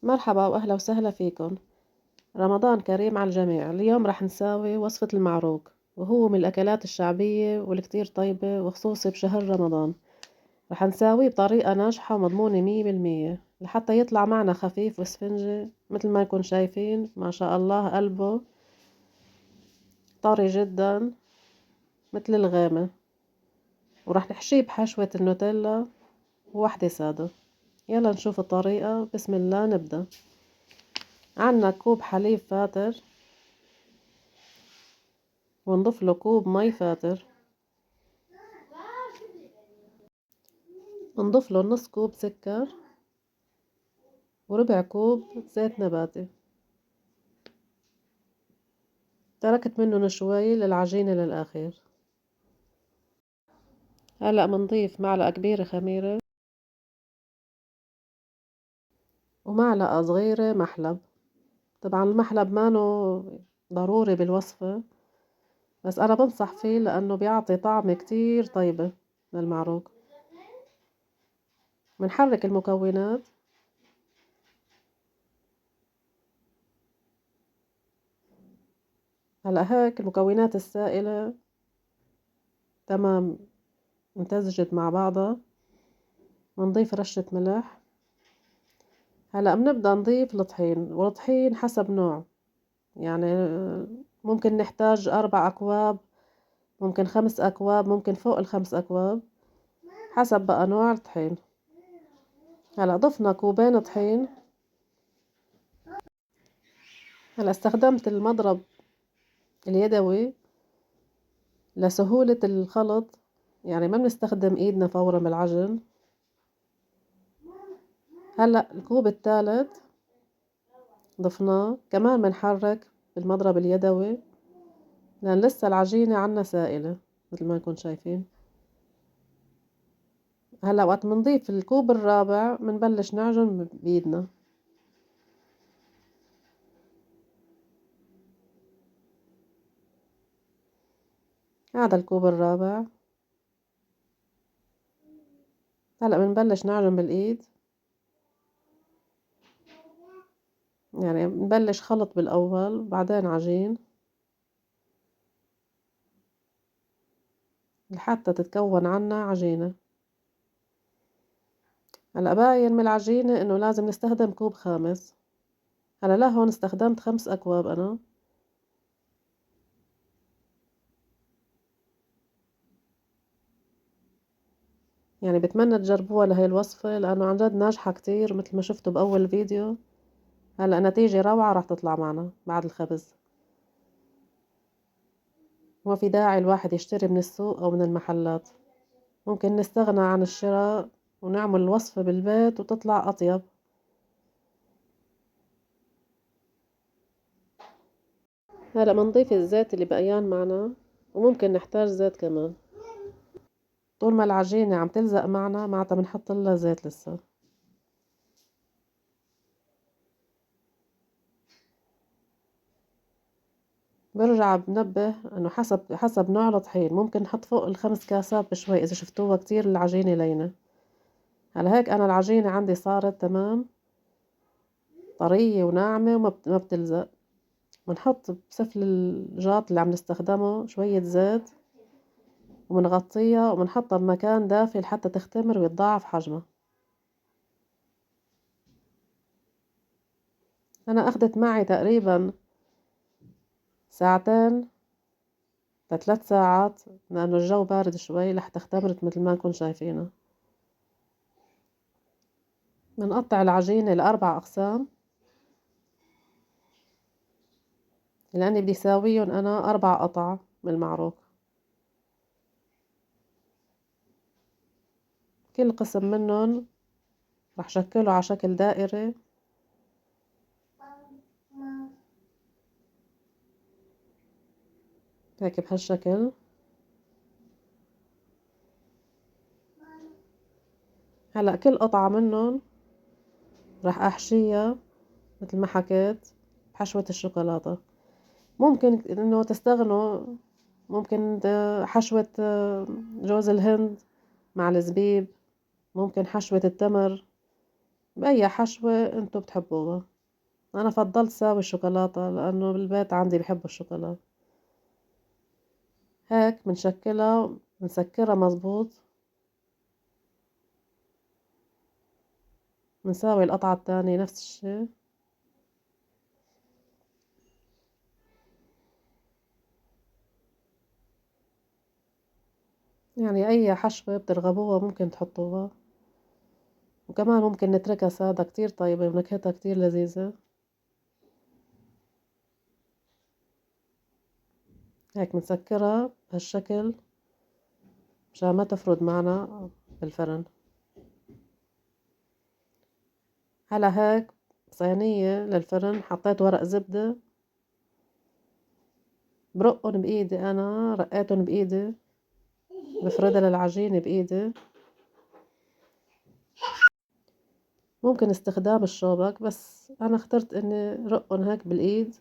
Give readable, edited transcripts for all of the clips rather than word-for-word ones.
مرحبا وأهلا وسهلا فيكم. رمضان كريم على الجميع. اليوم رح نساوي وصفة المعروق، وهو من الأكلات الشعبية والكتير طيبة وخصوصي بشهر رمضان. رح نساويه بطريقة ناجحة ومضمونة 100% لحتى يطلع معنا خفيف وسفنجة مثل ما نكون شايفين، ما شاء الله قلبه طري جدا مثل الغامة. ورح نحشيه بحشوة النوتيلا وواحدة سادة. يلا نشوف الطريقة، بسم الله نبدأ. عنا كوب حليب فاتر، ونضيف له كوب مي فاتر، نضيف له نص كوب سكر، وربع كوب زيت نباتي. تركت منه شوي للعجينة للآخير. هلأ بنضيف معلقة كبيرة خميرة ومعلقة صغيرة محلب. طبعا المحلب مانو ضروري بالوصفة، بس أنا بنصح فيه لأنه بيعطي طعم كتير طيبة للمعروق. بنحرك المكونات. هلأ هيك المكونات السائلة تمام امتزجت مع بعضها. بنضيف رشة ملح. هلأ بنبدأ نضيف الطحين، والطحين حسب نوع، يعني ممكن نحتاج 4 أكواب، ممكن 5 أكواب، ممكن فوق ال5 أكواب، حسب بقى نوع الطحين. هلا ضفنا كوبين طحين. هلا استخدمت المضرب اليدوي لسهولة الخلط، يعني ما بنستخدم ايدنا فورا بالعجن. هلا الكوب الثالث ضفناه كمان، بنحرك بالمضرب اليدوي لأن لسه العجينة عنا سائلة مثل ما نكون شايفين. هلا وقت بنضيف الكوب الرابع بنبلش نعجن بإيدنا. هذا الكوب الرابع. هلا بنبلش نعجن بالإيد، يعني بنبلش خلط بالأول بعدين عجين لحتى تتكون عنا عجينة. هلا باين من العجينة إنه لازم نستخدم كوب خامس. هلا لهون استخدمت 5 أكواب أنا. يعني بتمنى تجربوها لهي الوصفة لأنه عن جد ناجحة كتير مثل ما شفتوا بأول فيديو. هلا نتيجة روعة راح تطلع معنا بعد الخبز. ما في داعي الواحد يشتري من السوق أو من المحلات، ممكن نستغنى عن الشراء ونعمل الوصفة بالبيت وتطلع أطيب. هلا بنضيف الزيت اللي بقيان معنا، وممكن نحتاج زيت كمان. طول ما العجينة عم تلزق معنا معناتها بنحط لها زيت لسه. برجع بنبه انه حسب نوع الطحين ممكن نحط فوق ال5 كاسات بشوي اذا شفتوها كتير العجينة لينة. هلا هيك انا العجينة عندي صارت تمام طرية وناعمة وما ما بتلزق. بنحط بسفل الجاط اللي عم نستخدمه شوية زيت، وبنغطيها وبنحطها بمكان دافي لحتى تختمر ويتضاعف حجمها. انا اخدت معي تقريبا ساعتين ل3 ساعات لانه الجو بارد شوي لحتى اختمرت مثل ما نكون شايفينها. بنقطع العجينة ل4 أقسام، لأني بدي ساويهم أنا 4 قطع من المعروف. كل قسم منهم رح شكله على شكل دائري. هيك بهالشكل. هلأ كل قطعة منهم رح أحشيها مثل ما حكيت بحشوة الشوكولاتة. ممكن إنه تستغنوا، ممكن حشوة جوز الهند مع الزبيب، ممكن حشوة التمر بأي حشوة انتو بتحبوها. أنا فضلت ساوي الشوكولاتة لأنه بالبيت عندي بحبوا الشوكولاتة. هيك بنشكلها بنسكرها مزبوط. بنساوي القطعة التانية نفس الشي. يعني أي حشوة بترغبوها ممكن تحطوها، وكمان ممكن نتركها سادة كتير طيبة ونكهتها كتير لذيذة. هيك بنسكرها بهالشكل مشان ما تفرد معنا بالفرن. هلا هيك صينية للفرن حطيت ورق زبدة، برقن بإيدي، أنا رقيتن بإيدي، بفردها للعجينة بإيدي. ممكن استخدام الشوبك بس أنا اخترت إني رقن هيك بالإيد،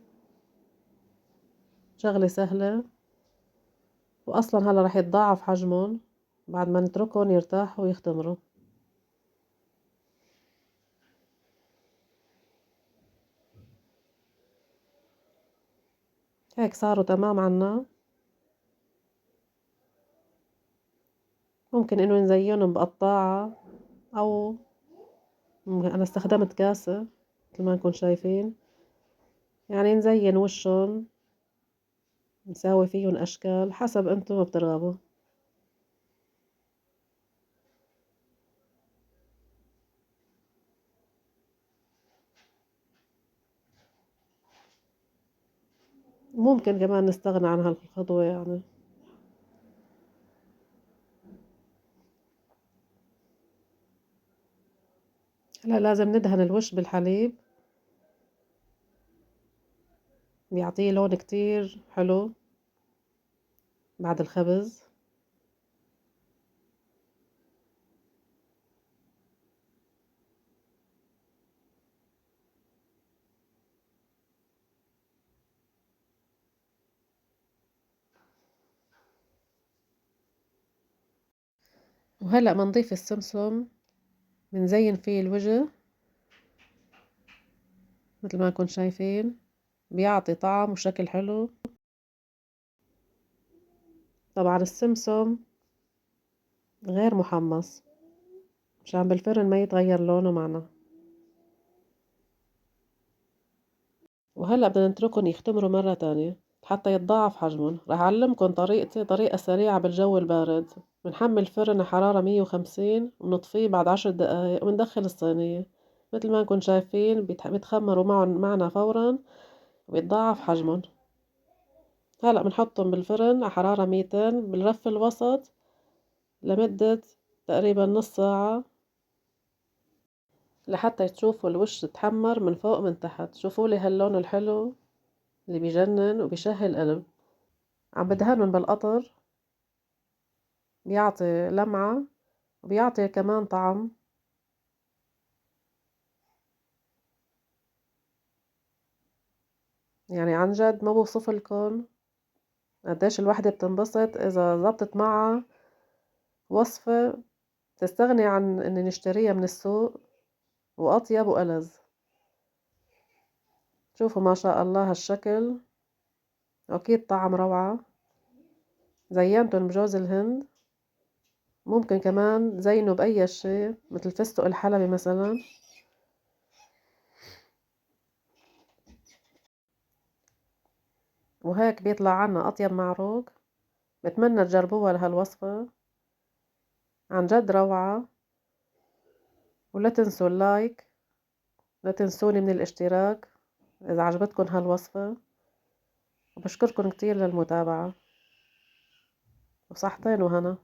شغلة سهلة. وأصلا هلا رح يتضاعف حجمهم بعد ما نتركهم يرتاحوا ويختمروا. هيك صاروا تمام عنا. ممكن إنه نزينهم بقطاعة، أو أنا استخدمت كاسة مثل ما نكون شايفين، يعني نزين وشهم، نساوي فيهم أشكال حسب انتو ما بترغبوا. ممكن كمان نستغنى عن هالخطوة يعني. هلا لازم ندهن الوش بالحليب، بيعطيه لون كتير حلو بعد الخبز. وهلأ بنضيف السمسم، بنزين فيه الوجه مثل ما نكون شايفين، بيعطي طعم وشكل حلو. طبعا السمسم غير محمص مشان بالفرن ما يتغير لونه معنا. وهلأ بدنا نتركهم يختمروا مرة تانية حتى يتضاعف حجمهم. راح أعلمكم طريقتي، طريقة سريعة بالجو البارد. بنحمل الفرن على حرارة 150 ونطفيه بعد 10 دقايق وندخل الصينية. مثل ما نكون شايفين بيتخمروا معنا فورا ويتضاعف حجمهم. هلأ بنحطهم بالفرن على حرارة 200 بالرف الوسط لمدة تقريبا نص ساعة، لحتى تشوفوا الوش تحمر من فوق من تحت. شوفوا لي هاللون الحلو اللي بيجنن وبيشهي القلب. عم بدهنهم بالقطر، بيعطي لمعة وبيعطي كمان طعم. يعني عن جد ما بوصفلكن قديش الوحدة بتنبسط إذا زبطت معها وصفة تستغني عن إن نشتريها من السوق، وأطيب وألذ. شوفوا ما شاء الله هالشكل، أكيد طعم روعة. زينتن بجوز الهند، ممكن كمان زينوا بأي شي مثل فستق الحلبي مثلا. وهيك بيطلع عنا أطيب معروق. بتمنى تجربوها لهالوصفة، عن جد روعة. ولا تنسوا اللايك، لا تنسوني من الاشتراك إذا عجبتكم هالوصفة. وبشكركم كتير للمتابعة، وصحتين وهنا.